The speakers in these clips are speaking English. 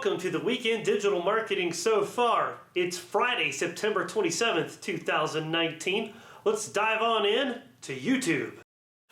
welcome to the Weekend Digital Marketing So Far. It's Friday, September 27th, 2019. Let's dive on in to YouTube.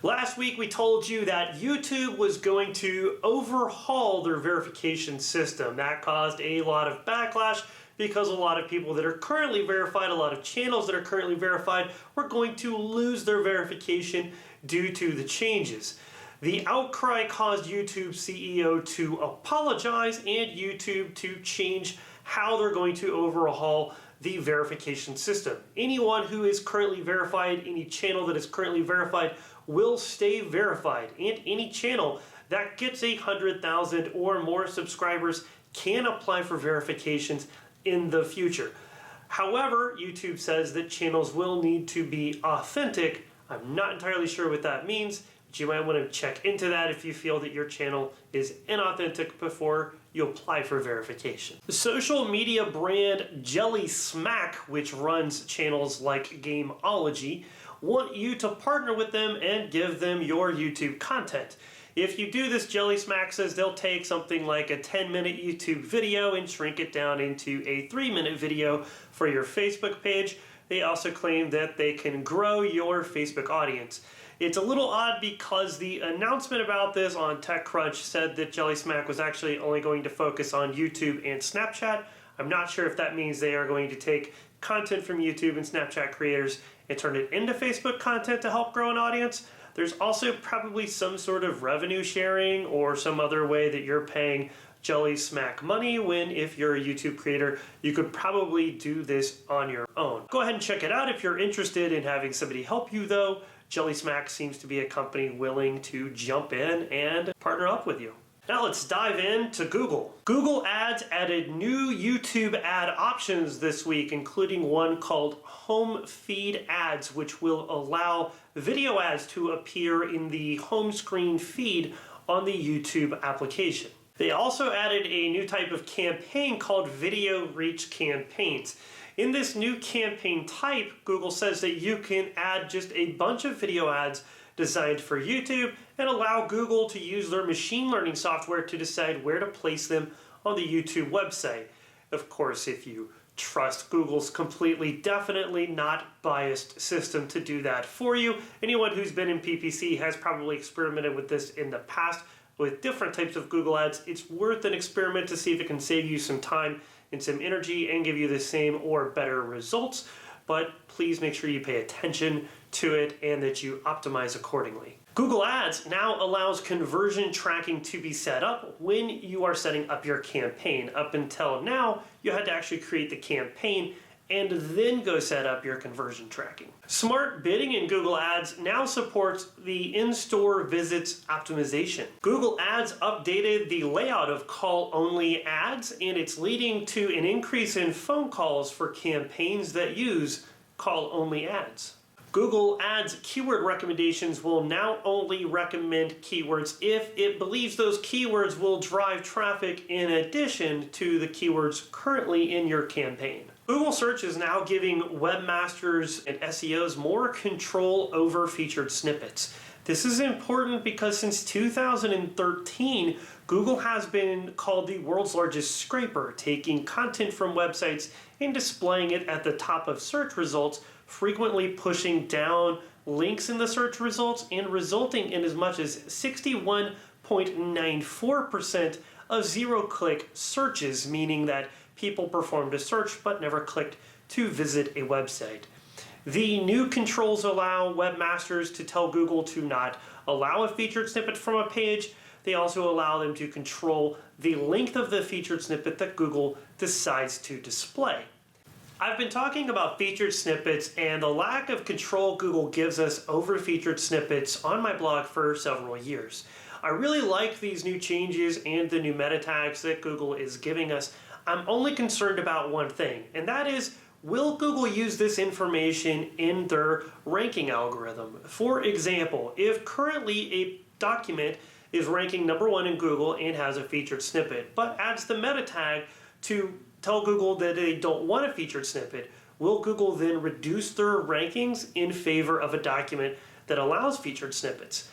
Last week we told you that YouTube was going to overhaul their verification system. That caused a lot of backlash because a lot of people that are currently verified, a lot of channels that are currently verified, were going to lose their verification due to the changes. The outcry caused YouTube CEO to apologize and YouTube to change how they're going to overhaul the verification system. Anyone who is currently verified, any channel that is currently verified, will stay verified, and any channel that gets 100,000 or more subscribers can apply for verifications in the future. However, YouTube says that channels will need to be authentic. I'm not entirely sure what that means. You might want to check into that if you feel that your channel is inauthentic before you apply for verification. The social media brand Jelly Smack, which runs channels like Gameology, want you to partner with them and give them your YouTube content. If you do this, Jelly Smack says they'll take something like a 10-minute YouTube video and shrink it down into a 3-minute video for your Facebook page. They also claim that they can grow your Facebook audience. It's a little odd because the announcement about this on TechCrunch said that Jelly Smack was actually only going to focus on YouTube and Snapchat. I'm not sure if that means they are going to take content from YouTube and Snapchat creators and turn it into Facebook content to help grow an audience. There's also probably some sort of revenue sharing or some other way that you're paying Jelly Smack money when, if you're a YouTube creator, you could probably do this on your own. Go ahead and check it out if you're interested in having somebody help you though. Jelly Smack seems to be a company willing to jump in and partner up with you. Now let's dive into Google. Google Ads added new YouTube ad options this week, including one called Home Feed Ads, which will allow video ads to appear in the home screen feed on the YouTube application. They also added a new type of campaign called Video Reach Campaigns. In this new campaign type, Google says that you can add just a bunch of video ads designed for YouTube and allow Google to use their machine learning software to decide where to place them on the YouTube website. Of course, if you trust Google's completely, definitely not biased system to do that for you. Anyone who's been in PPC has probably experimented with this in the past with different types of Google ads. It's worth an experiment to see if it can save you some time and some energy and give you the same or better results. But please make sure you pay attention to it and that you optimize accordingly. Google Ads now allows conversion tracking to be set up when you are setting up your campaign. Up until now, you had to actually create the campaign and then go set up your conversion tracking. Smart bidding in Google Ads now supports the in-store visits optimization. Google Ads updated the layout of call-only ads, and it's leading to an increase in phone calls for campaigns that use call-only ads. Google Ads keyword recommendations will now only recommend keywords if it believes those keywords will drive traffic in addition to the keywords currently in your campaign. Google Search is now giving webmasters and SEOs more control over featured snippets. This is important because since 2013, Google has been called the world's largest scraper, taking content from websites and displaying it at the top of search results, frequently pushing down links in the search results and resulting in as much as 61.94% of zero-click searches, meaning that people performed a search but never clicked to visit a website. The new controls allow webmasters to tell Google to not allow a featured snippet from a page. They also allow them to control the length of the featured snippet that Google decides to display. I've been talking about featured snippets and the lack of control Google gives us over featured snippets on my blog for several years. I really like these new changes and the new meta tags that Google is giving us. I'm only concerned about one thing, and that is, will Google use this information in their ranking algorithm? For example, if currently a document is ranking #1 in Google and has a featured snippet, but adds the meta tag to tell Google that they don't want a featured snippet, will Google then reduce their rankings in favor of a document that allows featured snippets?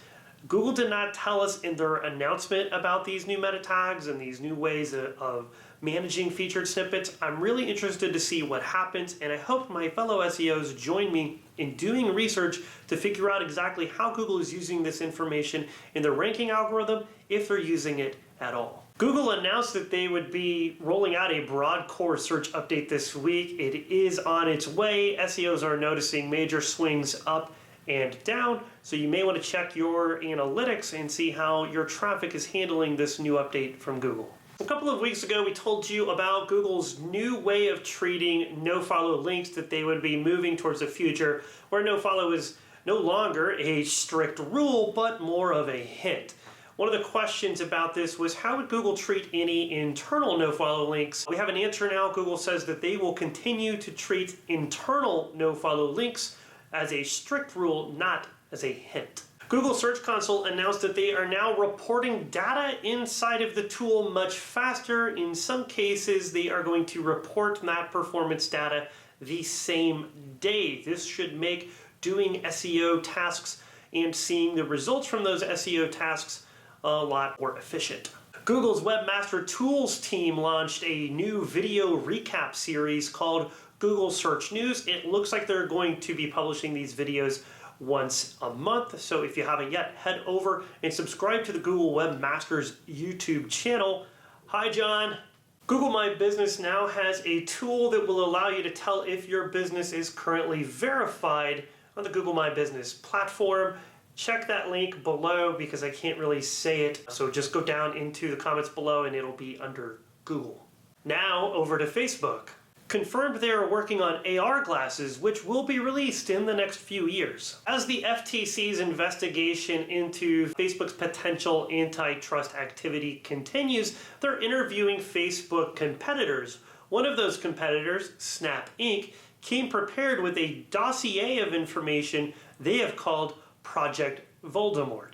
Google did not tell us in their announcement about these new meta tags and these new ways of managing featured snippets. I'm really interested to see what happens, and I hope my fellow SEOs join me in doing research to figure out exactly how Google is using this information in their ranking algorithm, if they're using it at all. Google announced that they would be rolling out a broad core search update this week. It is on its way. SEOs are noticing major swings up and down, so you may want to check your analytics and see how your traffic is handling this new update from Google. A couple of weeks ago, we told you about Google's new way of treating nofollow links, that they would be moving towards a future where nofollow is no longer a strict rule, but more of a hint. One of the questions about this was, how would Google treat any internal nofollow links? We have an answer now. Google says that they will continue to treat internal nofollow links as a strict rule, not as a hint. Google Search Console announced that they are now reporting data inside of the tool much faster. In some cases, they are going to report that performance data the same day. This should make doing SEO tasks and seeing the results from those SEO tasks a lot more efficient. Google's Webmaster Tools team launched a new video recap series called Google Search News. It looks like they're going to be publishing these videos once a month. So if you haven't yet, head over and subscribe to the Google Webmasters YouTube channel. Hi, John. Google My Business now has a tool that will allow you to tell if your business is currently verified on the Google My Business platform. Check that link below because I can't really say it. So just go down into the comments below and it'll be under Google. Now over to Facebook. Confirmed they are working on AR glasses, which will be released in the next few years. As the FTC's investigation into Facebook's potential antitrust activity continues, they're interviewing Facebook competitors. One of those competitors, Snap Inc., came prepared with a dossier of information they have called Project Voldemort.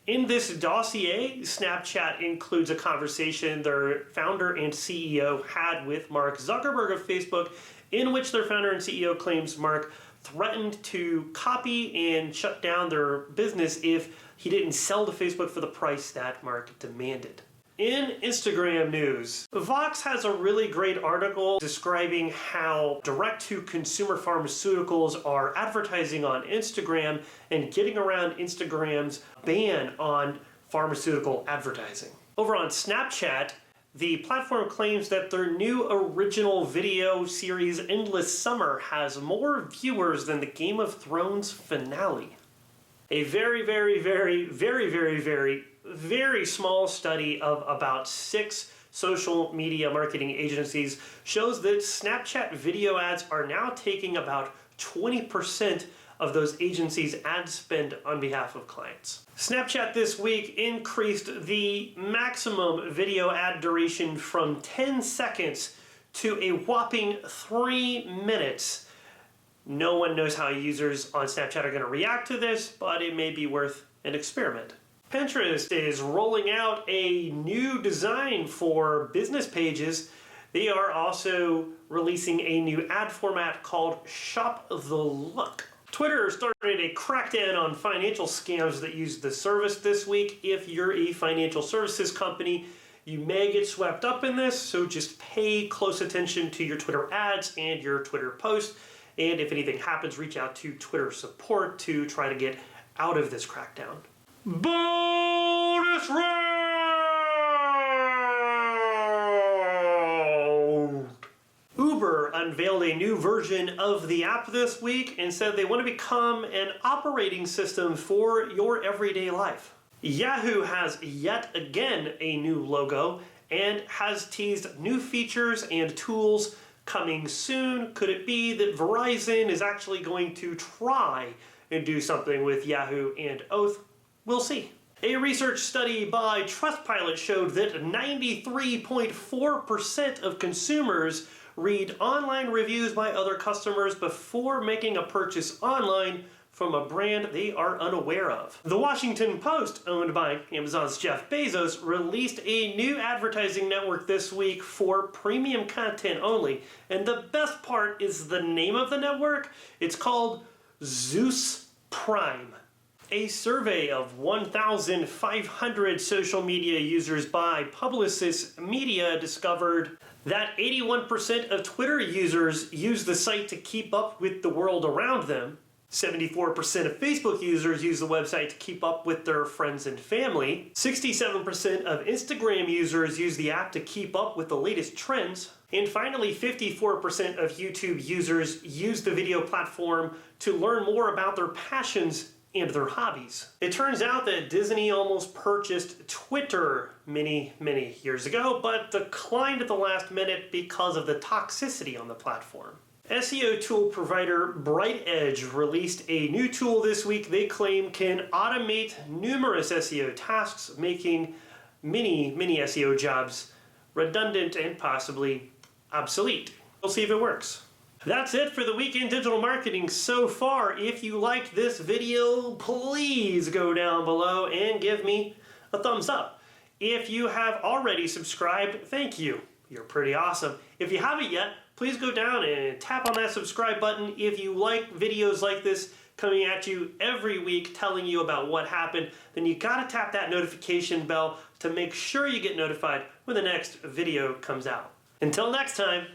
In this dossier, Snapchat includes a conversation their founder and CEO had with Mark Zuckerberg of Facebook, in which their founder and CEO claims Mark threatened to copy and shut down their business if he didn't sell to Facebook for the price that Mark demanded. In Instagram news, Vox has a really great article describing how direct-to-consumer pharmaceuticals are advertising on Instagram and getting around Instagram's ban on pharmaceutical advertising. Over on Snapchat, the platform claims that their new original video series Endless Summer has more viewers than the Game of Thrones finale. A very small study of about 6 social media marketing agencies shows that Snapchat video ads are now taking about 20% of those agencies' ad spend on behalf of clients. Snapchat this week increased the maximum video ad duration from 10 seconds to a whopping 3 minutes. No one knows how users on Snapchat are going to react to this, but it may be worth an experiment. Pinterest is rolling out a new design for business pages. They are also releasing a new ad format called Shop the Look. Twitter started a crackdown on financial scams that use the service this week. If you're a financial services company, you may get swept up in this, so just pay close attention to your Twitter ads and your Twitter posts. And if anything happens, reach out to Twitter support to try to get out of this crackdown. Bonus round! Uber unveiled a new version of the app this week and said they want to become an operating system for your everyday life. Yahoo has yet again a new logo and has teased new features and tools coming soon. Could it be that Verizon is actually going to try and do something with Yahoo and Oath? We'll see. A research study by Trustpilot showed that 93.4% of consumers read online reviews by other customers before making a purchase online from a brand they are unaware of. The Washington Post, owned by Amazon's Jeff Bezos, released a new advertising network this week for premium content only. And the best part is the name of the network. It's called Zeus Prime. A survey of 1,500 social media users by Publicis Media discovered that 81% of Twitter users use the site to keep up with the world around them. 74% of Facebook users use the website to keep up with their friends and family. 67% of Instagram users use the app to keep up with the latest trends. And finally, 54% of YouTube users use the video platform to learn more about their passions and their hobbies. It turns out that Disney almost purchased Twitter many years ago, but declined at the last minute because of the toxicity on the platform. SEO tool provider BrightEdge released a new tool this week they claim can automate numerous SEO tasks, making many SEO jobs redundant and possibly obsolete. We'll see if it works. That's it for the week in digital marketing so far. If you liked this video, please go down below and give me a thumbs up. If you have already subscribed, thank you. You're pretty awesome. If you haven't yet, please go down and tap on that subscribe button. If you like videos like this coming at you every week telling you about what happened, then you gotta tap that notification bell to make sure you get notified when the next video comes out. Until next time,